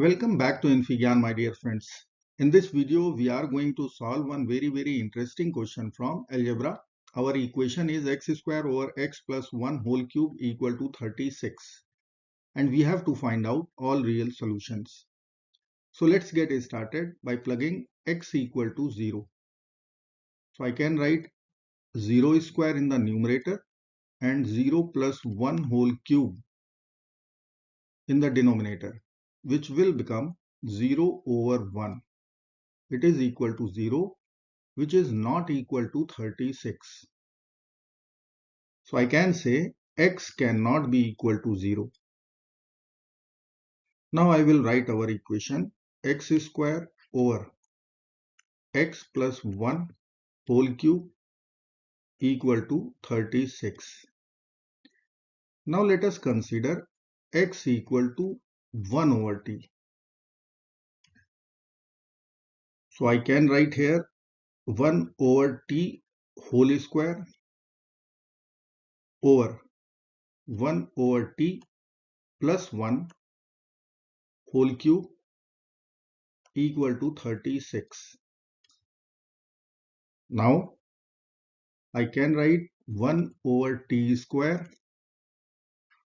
Welcome back to InfyGyan, my dear friends. In this video, we are going to solve one very interesting question from algebra. Our equation is x square over x plus 1 whole cube equal to 36. And we have to find out all real solutions. So let's get started by plugging x equal to 0. So I can write 0 square in the numerator and 0 plus 1 whole cube in the denominator, which will become 0 over 1. It is equal to 0, which is not equal to 36. So I can say x cannot be equal to 0. Now I will write our equation x square over x plus 1 whole cube equal to 36. Now let us consider x equal to 1 over t. So I can write here 1 over t whole square over 1 over t plus 1 whole cube equal to 36. Now I can write 1 over t square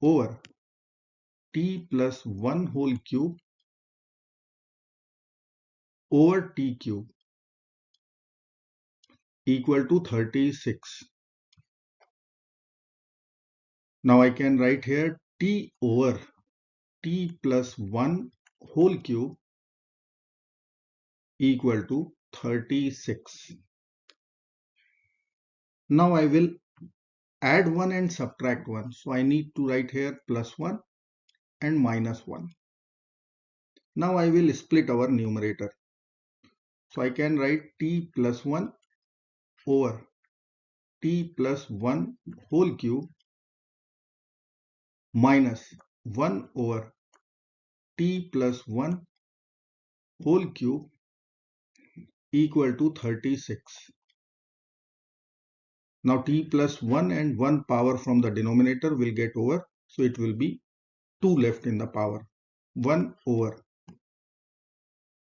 over t plus 1 whole cube over t cube equal to 36. Now I can write here t over t plus 1 whole cube equal to 36. Now I will add 1 and subtract 1. So I need to write here plus 1 and minus 1. Now I will split our numerator. So I can write t plus 1 over t plus 1 whole cube minus 1 over t plus 1 whole cube equal to 36. Now t plus 1 and 1 power from the denominator will get over. So it will be 2 left in the power. 1 over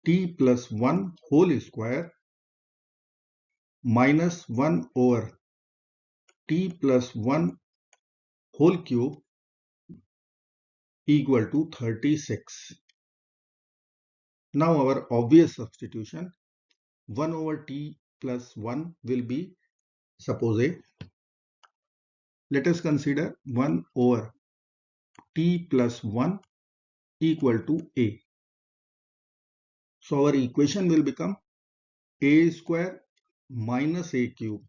t plus 1 whole square minus 1 over t plus 1 whole cube equal to 36. Now our obvious substitution 1 over t plus 1 will be, suppose a. Let us consider 1 over t plus 1 equal to a. So our equation will become a square minus a cube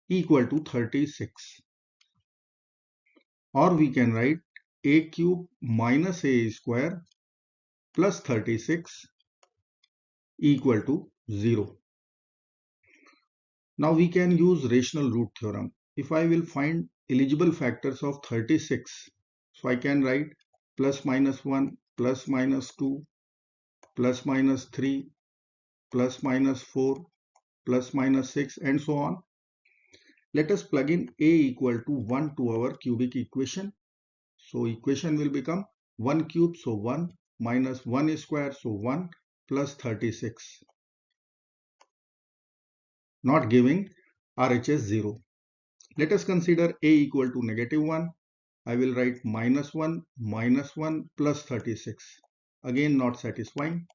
equal to 36. Or we can write a cube minus a square plus 36 equal to 0. Now we can use rational root theorem. If I will find eligible factors of 36, so I can write plus minus 1, plus minus 2, plus minus 3, plus minus 4, plus minus 6 and so on. Let us plug in a equal to 1 to our cubic equation. So equation will become 1 cube, so 1 minus 1 square, so 1 plus 36. Not giving RHS 0. Let us consider a equal to negative 1. I will write minus 1 plus 36. Again not satisfying.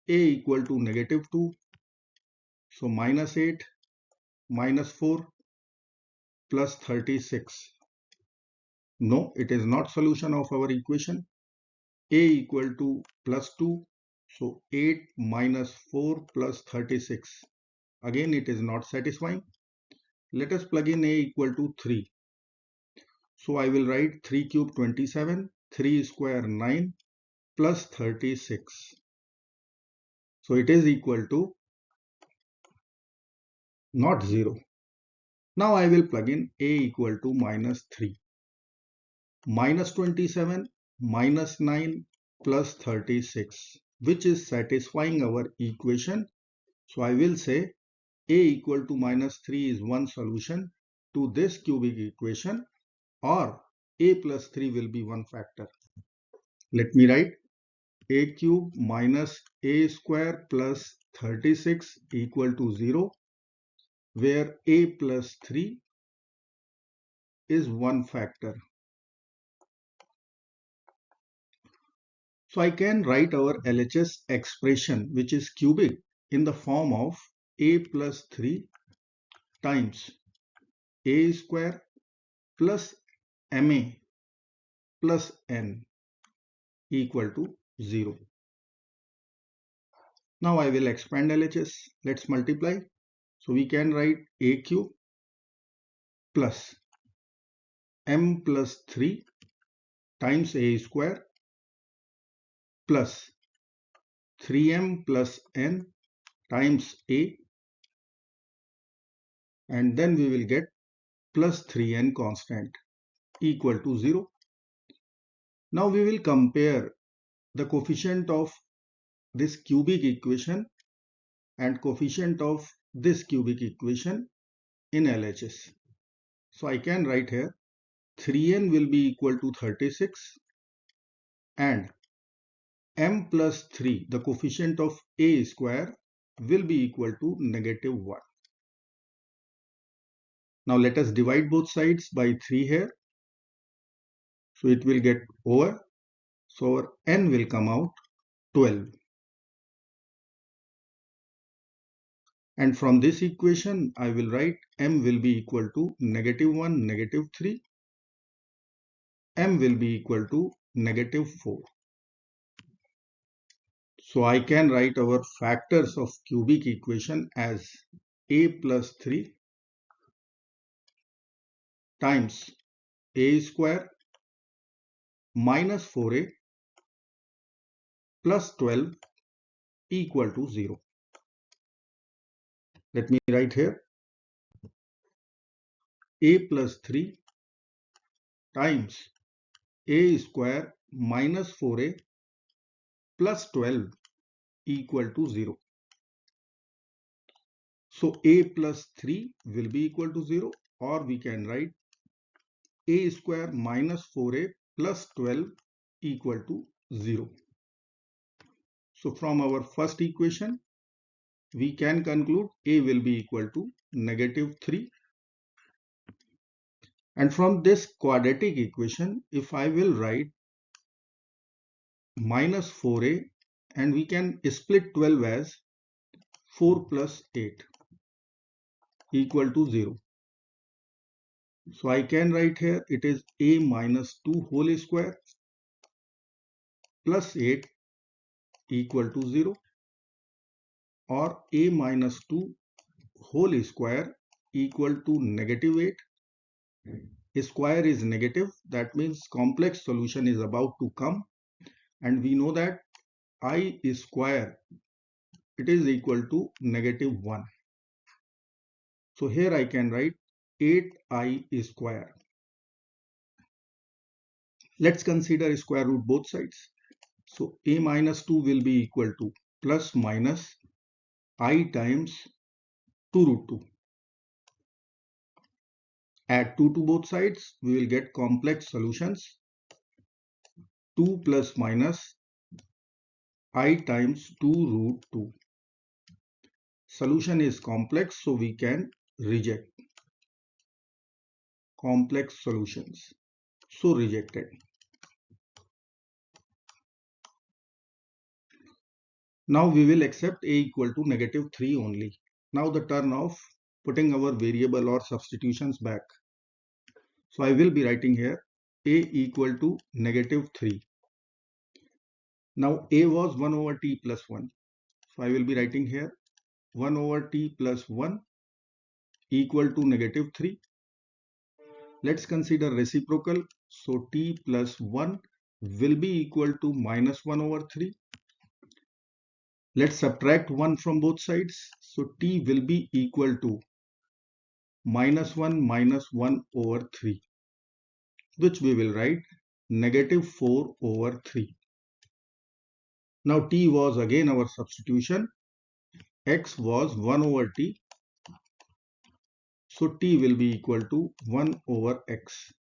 A equal to negative 2. So minus 8 minus 4 plus 36. No, it is not solution of our equation. A equal to plus 2. So 8 minus 4 plus 36. Again it is not satisfying. Let us plug in a equal to 3. So I will write 3 cube 27, 3 square 9 plus 36. So it is equal to not 0. Now I will plug in a equal to minus 3. Minus 27 minus 9 plus 36, which is satisfying our equation. So I will say a equal to minus 3 is one solution to this cubic equation, or a plus 3 will be one factor. Let me write a cube minus a square plus 36 equal to 0, where a plus 3 is one factor. So I can write our LHS expression, which is cubic, in the form of a plus 3 times a square plus ma plus n equal to 0. Now I will expand LHS. Let's multiply. So we can write a cube plus m plus 3 times a square plus 3m plus n times a, and then we will get plus 3n constant equal to 0. Now we will compare the coefficient of this cubic equation and coefficient of this cubic equation in LHS. So I can write here 3n will be equal to 36 and m plus 3, the coefficient of a square, will be equal to -1. Now let us divide both sides by 3 here. So it will get over. So our n will come out 12. And from this equation, I will write m will be equal to -1, -3. M will be equal to -4. So I can write our factors of cubic equation as a plus 3 times a square minus 4a plus 12 equal to 0. Let me write here a plus 3 times a square minus 4a plus 12 equal to 0. So a plus 3 will be equal to 0, or we can write a square minus 4a plus 12 equal to 0. So from our first equation, we can conclude a will be equal to -3. And from this quadratic equation, if I will write minus 4a, and we can split 12 as 4 plus 8 equal to 0. So I can write here it is a minus 2 whole square plus 8 equal to 0, or a minus 2 whole square equal to -8. A square is negative, that means complex solution is about to come, and we know that I square, it is equal to -1. So here I can write 8i square. Let's consider square root both sides. So a minus 2 will be equal to plus minus I times 2 root 2. Add 2 to both sides, we will get complex solutions. 2 plus minus I times 2 root 2. Solution is complex, so we can reject complex solutions. So rejected. Now we will accept a equal to -3 only. Now the turn of putting our variable or substitutions back. So I will be writing here a equal to -3. Now a was 1 over t plus 1. So I will be writing here 1 over t plus 1 equal to -3. Let's consider reciprocal. So t plus 1 will be equal to -1 over 3. Let's subtract 1 from both sides. So t will be equal to -1 minus 1 over 3, which we will write -4 over 3. Now t was again our substitution. X was 1 over t. So t will be equal to 1 over x.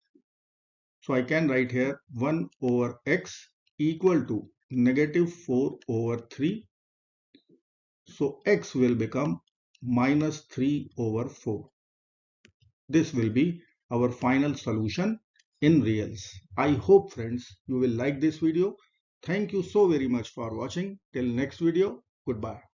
So I can write here 1 over x equal to negative 4 over 3. So x will become minus 3 over 4. This will be our final solution in reals. I hope friends you will like this video. Thank you so very much for watching. Till next video, goodbye.